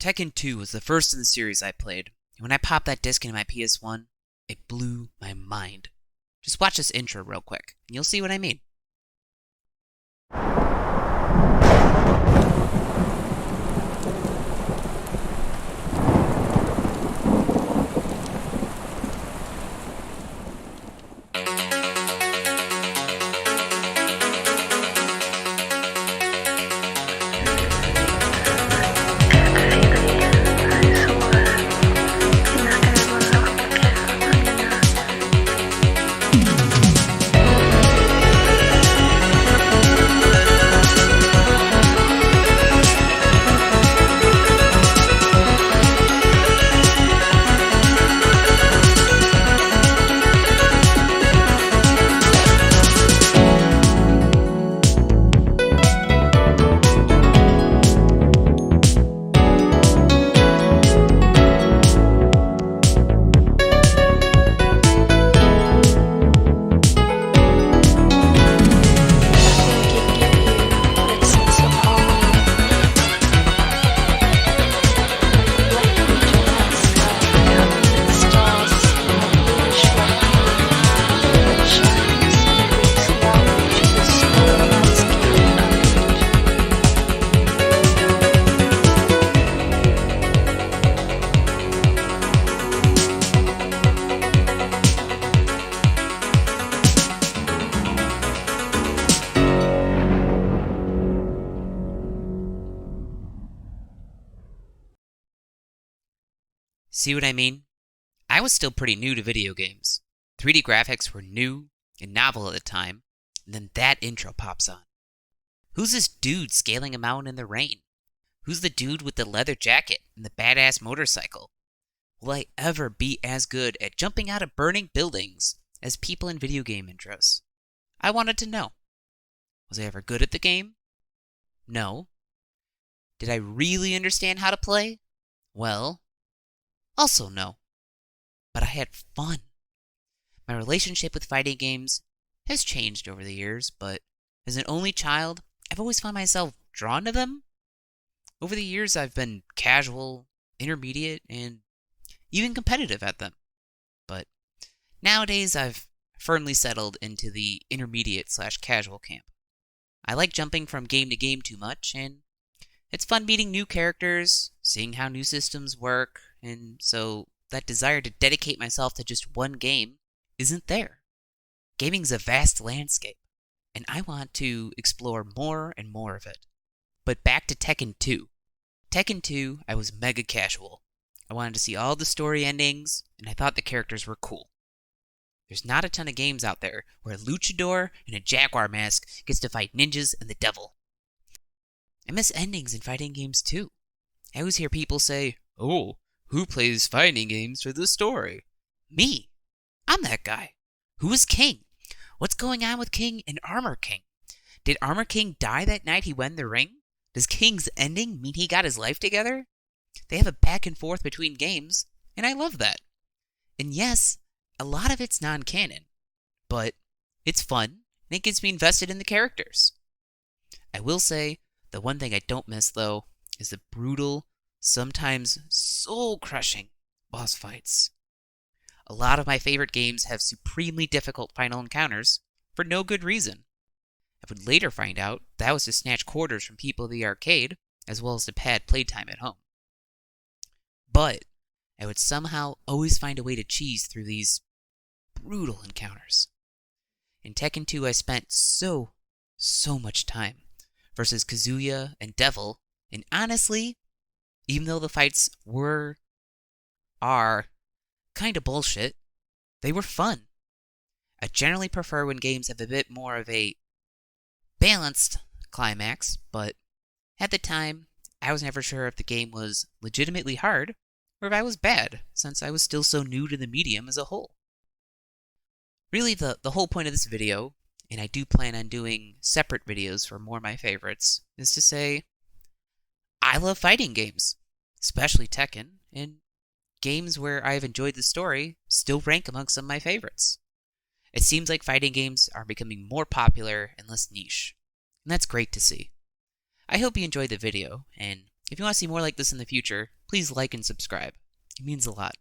Tekken 2 was the first in the series I played, and when I popped that disc into my PS1, it blew my mind. Just watch this intro real quick, and you'll see what I mean. See what I mean? I was still pretty new to video games. 3D graphics were new and novel at the time, and then that intro pops on. Who's this dude scaling a mountain in the rain? Who's the dude with the leather jacket and the badass motorcycle? Will I ever be as good at jumping out of burning buildings as people in video game intros? I wanted to know. Was I ever good at the game? No. Did I really understand how to play? Well, also no. But I had fun. My relationship with fighting games has changed over the years, but as an only child, I've always found myself drawn to them. Over the years, I've been casual, intermediate, and even competitive at them. But nowadays, I've firmly settled into the intermediate/casual camp. I like jumping from game to game too much, and it's fun meeting new characters, seeing how new systems work, and so that desire to dedicate myself to just one game isn't there. Gaming's a vast landscape, and I want to explore more and more of it. But back to Tekken 2. Tekken 2, I was mega casual. I wanted to see all the story endings, and I thought the characters were cool. There's not a ton of games out there where a luchador in a jaguar mask gets to fight ninjas and the devil. I miss endings in fighting games too. I always hear people say, "Oh, who plays fighting games for the story?" Me. I'm that guy. Who is King? What's going on with King and Armor King? Did Armor King die that night he won the ring? Does King's ending mean he got his life together? They have a back and forth between games, and I love that. And yes, a lot of it's non-canon, but it's fun, and it gets me invested in the characters. I will say, the one thing I don't miss, though, is the brutal, sometimes soul-crushing boss fights. A lot of my favorite games have supremely difficult final encounters for no good reason. I would later find out that was to snatch quarters from people at the arcade, as well as to pad playtime at home. But I would somehow always find a way to cheese through these brutal encounters. In Tekken 2, I spent so much time versus Kazuya and Devil, and honestly, even though the fights are kinda bullshit, they were fun. I generally prefer when games have a bit more of a balanced climax, but at the time, I was never sure if the game was legitimately hard or if I was bad, since I was still so new to the medium as a whole. Really, the whole point of this video, and I do plan on doing separate videos for more of my favorites, is to say, I love fighting games, especially Tekken, and games where I've enjoyed the story still rank among some of my favorites. It seems like fighting games are becoming more popular and less niche, and that's great to see. I hope you enjoyed the video, and If you want to see more like this in the future, please like and subscribe. It means a lot.